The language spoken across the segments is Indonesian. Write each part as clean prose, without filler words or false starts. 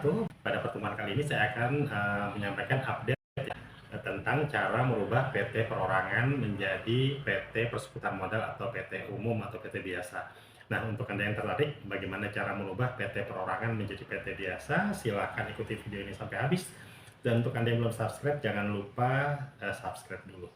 wabarakatuh. Pada pertemuan kali ini saya akan menyampaikan update tentang cara merubah PT perorangan menjadi PT persekutuan modal atau PT umum atau PT biasa. Nah, untuk Anda yang tertarik bagaimana cara merubah PT perorangan menjadi PT biasa, silahkan ikuti video ini sampai habis. Dan untuk Anda yang belum subscribe, jangan lupa subscribe dulu.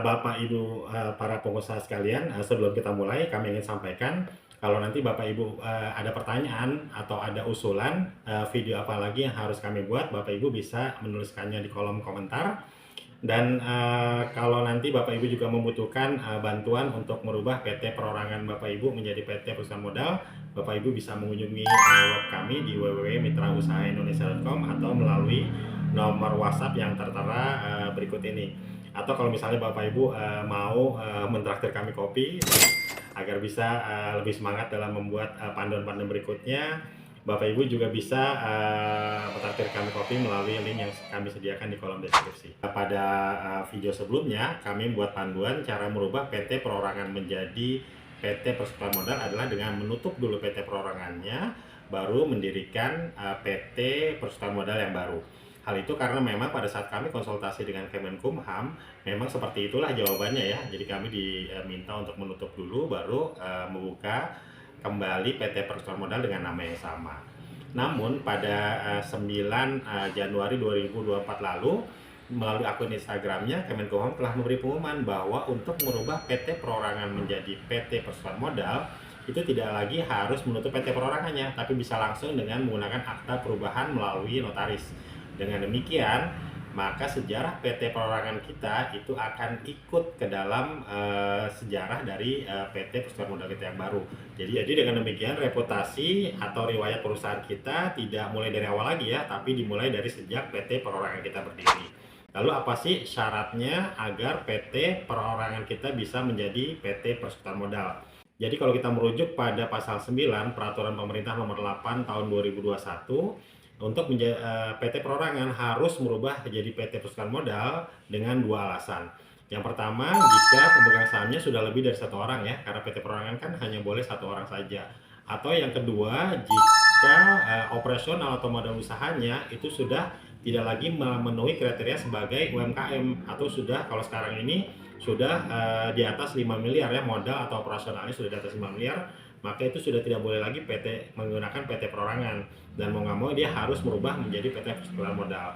Bapak Ibu para pengusaha sekalian, sebelum kita mulai kami ingin sampaikan kalau nanti Bapak Ibu ada pertanyaan atau ada usulan video apa lagi yang harus kami buat, Bapak Ibu bisa menuliskannya di kolom komentar. Dan kalau nanti Bapak Ibu juga membutuhkan bantuan untuk merubah PT perorangan Bapak Ibu menjadi PT perusahaan modal, Bapak Ibu bisa mengunjungi web kami di www.mitrausahaindonesia.com atau melalui nomor WhatsApp yang tertera berikut ini. Atau kalau misalnya Bapak Ibu mau mentraktir kami kopi agar bisa lebih semangat dalam membuat panduan-panduan berikutnya, Bapak Ibu juga bisa mentraktir kami kopi melalui link yang kami sediakan di kolom deskripsi. Pada video sebelumnya kami membuat panduan cara merubah PT perorangan menjadi PT persekutuan modal adalah dengan menutup dulu PT perorangannya, baru mendirikan PT persekutuan modal yang baru. Hal itu karena memang pada saat kami konsultasi dengan Kemenkumham, memang seperti itulah jawabannya ya. Jadi kami diminta untuk menutup dulu, baru membuka kembali PT persekutuan modal dengan nama yang sama. Namun pada 9 Januari 2024 lalu, melalui akun Instagramnya, Kemenkumham telah memberi pengumuman bahwa untuk merubah PT perorangan menjadi PT persekutuan modal, itu tidak lagi harus menutup PT perorangannya, tapi bisa langsung dengan menggunakan akta perubahan melalui notaris. Dengan demikian, maka sejarah PT perorangan kita itu akan ikut ke dalam sejarah dari PT persekutuan modal kita yang baru. Jadi dengan demikian reputasi atau riwayat perusahaan kita tidak mulai dari awal lagi ya, tapi dimulai dari sejak PT perorangan kita berdiri. Lalu apa sih syaratnya agar PT perorangan kita bisa menjadi PT persekutuan modal? Jadi kalau kita merujuk pada pasal 9 Peraturan Pemerintah Nomor 8 Tahun 2021, untuk PT perorangan harus merubah jadi PT persekutuan modal dengan dua alasan. Yang pertama, jika pemegang sahamnya sudah lebih dari satu orang ya, karena PT perorangan kan hanya boleh satu orang saja. Atau yang kedua, jika operasional atau modal usahanya itu sudah tidak lagi memenuhi kriteria sebagai UMKM, atau sudah kalau sekarang ini sudah di atas 5 miliar ya, modal atau operasionalnya sudah di atas 5 miliar, maka itu sudah tidak boleh lagi PT menggunakan PT perorangan, dan mau nggak mau dia harus merubah menjadi PT persekutuan modal.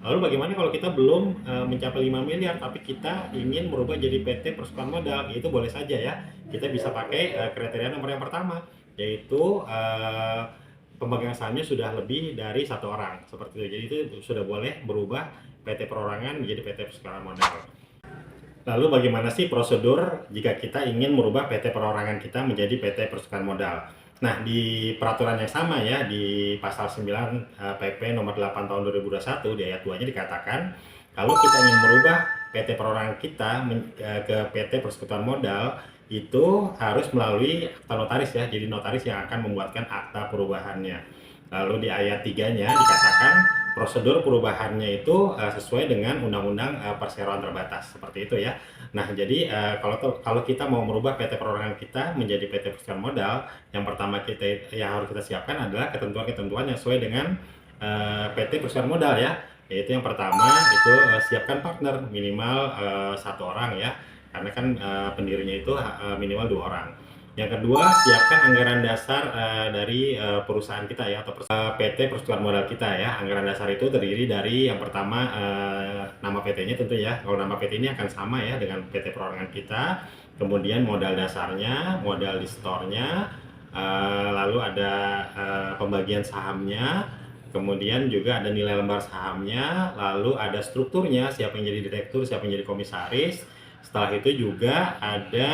Lalu bagaimana kalau kita belum mencapai 5 miliar tapi kita ingin merubah jadi PT persekutuan modal? Itu boleh saja ya. Kita bisa pakai kriteria nomor yang pertama, yaitu pemegang sahamnya sudah lebih dari satu orang, seperti itu. Jadi itu sudah boleh berubah PT perorangan menjadi PT persekutuan modal. Lalu bagaimana sih prosedur jika kita ingin merubah PT perorangan kita menjadi PT persekutuan modal? Nah, di peraturan yang sama ya, di pasal 9 PP nomor 8 tahun 2021 di ayat 2-nya dikatakan kalau kita ingin merubah PT perorangan kita ke PT persekutuan modal, itu harus melalui akta notaris ya. Jadi notaris yang akan membuatkan akta perubahannya. Lalu di ayat 3-nya dikatakan prosedur perubahannya itu sesuai dengan Undang-Undang Perseroan Terbatas, seperti itu ya. Nah, jadi kalau kita mau merubah PT perorangan kita menjadi PT persekutuan modal, yang pertama yang harus kita siapkan adalah ketentuan-ketentuan yang sesuai dengan PT persekutuan modal ya. Yaitu yang pertama itu siapkan partner minimal satu orang ya, karena kan pendirinya itu minimal 2 orang. Yang kedua, siapkan anggaran dasar dari perusahaan kita ya, atau PT persekutuan modal kita ya. Anggaran dasar itu terdiri dari yang pertama nama PT-nya tentu ya. Kalau nama PT ini akan sama ya dengan PT perorangan kita. Kemudian modal dasarnya, modal di store-nya, lalu ada pembagian sahamnya, kemudian juga ada nilai lembar sahamnya, lalu ada strukturnya, siapa yang jadi direktur, siapa yang jadi komisaris, Setelah itu juga ada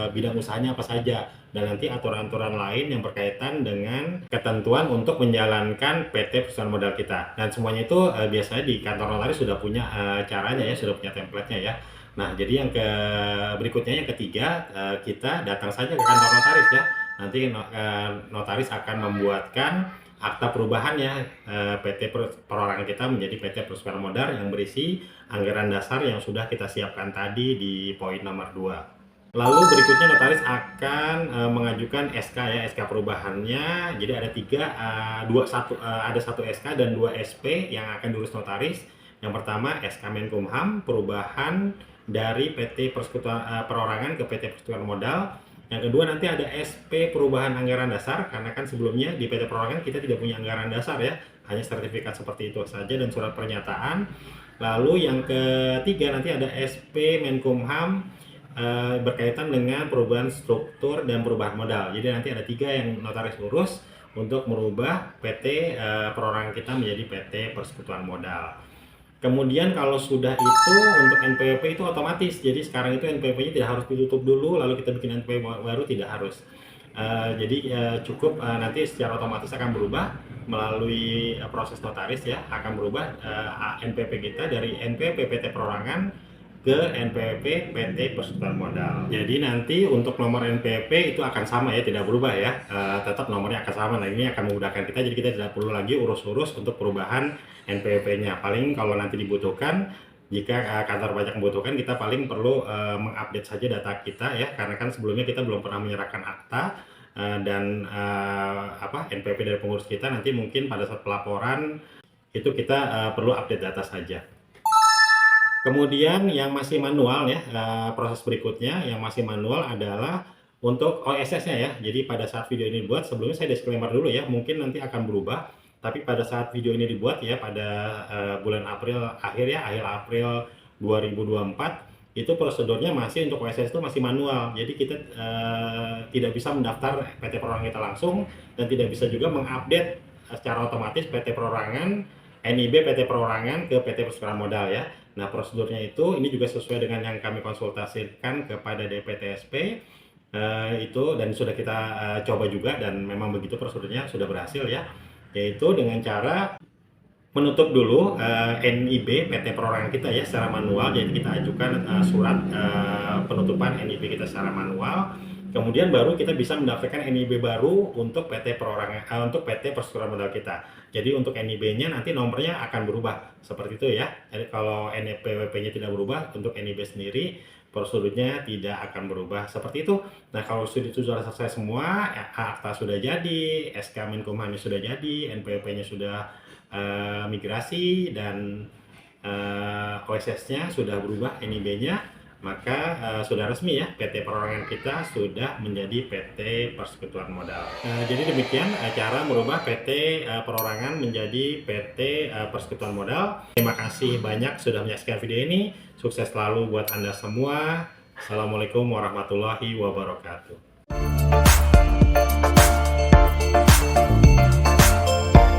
bidang usahanya apa saja, dan nanti aturan-aturan lain yang berkaitan dengan ketentuan untuk menjalankan PT perusahaan modal kita. Dan semuanya itu biasanya di kantor notaris sudah punya caranya ya, sudah punya template-nya ya. Nah, jadi yang berikutnya yang ketiga, kita datang saja ke kantor notaris ya. Nanti notaris akan membuatkan akta perubahannya PT perorangan kita menjadi PT Perusahaan Modal yang berisi anggaran dasar yang sudah kita siapkan tadi di poin nomor 2. Lalu berikutnya notaris akan mengajukan SK ya, SK perubahannya. Jadi ada ada satu SK dan 2 SP yang akan diurus notaris. Yang pertama SK Menkumham perubahan dari PT Perorangan ke PT Perusahaan Modal. Yang kedua nanti ada SP perubahan anggaran dasar, karena kan sebelumnya di PT Perorangan kita tidak punya anggaran dasar ya, hanya sertifikat seperti itu saja dan surat pernyataan. Lalu yang ketiga nanti ada SP Menkumham berkaitan dengan perubahan struktur dan perubahan modal. Jadi nanti ada 3 yang notaris urus untuk merubah PT Perorangan kita menjadi PT Persekutuan Modal. Kemudian kalau sudah itu untuk NPWP itu otomatis, jadi sekarang itu NPWP-nya tidak harus ditutup dulu lalu kita bikin NPWP baru, tidak harus. Jadi cukup nanti secara otomatis akan berubah melalui proses notaris ya, akan berubah NPWP kita dari NPWP PT Perorangan ke NPWP PT Persekutuan Modal. Jadi nanti untuk nomor NPWP itu akan sama ya, tidak berubah ya, tetap nomornya akan sama. Nah, ini akan memudahkan kita, jadi kita tidak perlu lagi urus-urus untuk perubahan NPWP-nya. Paling kalau nanti dibutuhkan, jika kantor pajak membutuhkan, kita paling perlu mengupdate saja data kita ya, karena kan sebelumnya kita belum pernah menyerahkan akta dan NPWP dari pengurus kita. Nanti mungkin pada saat pelaporan itu kita perlu update data saja. Kemudian yang masih manual ya, proses berikutnya yang masih manual adalah untuk OSS-nya ya. Jadi pada saat video ini dibuat, sebelumnya saya disclaimer dulu ya, mungkin nanti akan berubah. Tapi pada saat video ini dibuat ya, pada bulan April akhir ya, akhir April 2024, itu prosedurnya masih untuk OSS itu masih manual. Jadi kita tidak bisa mendaftar PT Perorangan kita langsung, dan tidak bisa juga mengupdate secara otomatis PT Perorangan, NIB PT Perorangan ke PT Persekutuan Modal ya. Nah, prosedurnya itu ini juga sesuai dengan yang kami konsultasikan kepada DPTSP itu, dan sudah kita coba juga, dan memang begitu prosedurnya sudah berhasil ya, yaitu dengan cara menutup dulu NIB PT Perorangan kita ya secara manual. Jadi kita ajukan surat penutupan NIB kita secara manual. Kemudian baru kita bisa mendaftarkan NIB baru untuk PT Perorangan, untuk PT Persekutuan Modal kita. Jadi untuk NIB-nya nanti nomornya akan berubah seperti itu ya. Jadi kalau NPWP-nya tidak berubah, untuk NIB sendiri prosedurnya tidak akan berubah seperti itu. Nah, kalau sudah selesai semua, akta sudah jadi, SK Menkumham sudah jadi, NPWP-nya sudah migrasi, dan OSS-nya sudah berubah NIB-nya, maka sudah resmi ya, PT Perorangan kita sudah menjadi PT Persekutuan Modal. Jadi demikian cara merubah PT Perorangan menjadi PT Persekutuan Modal. Terima kasih banyak sudah menyaksikan video ini. Sukses selalu buat Anda semua. Assalamualaikum warahmatullahi wabarakatuh.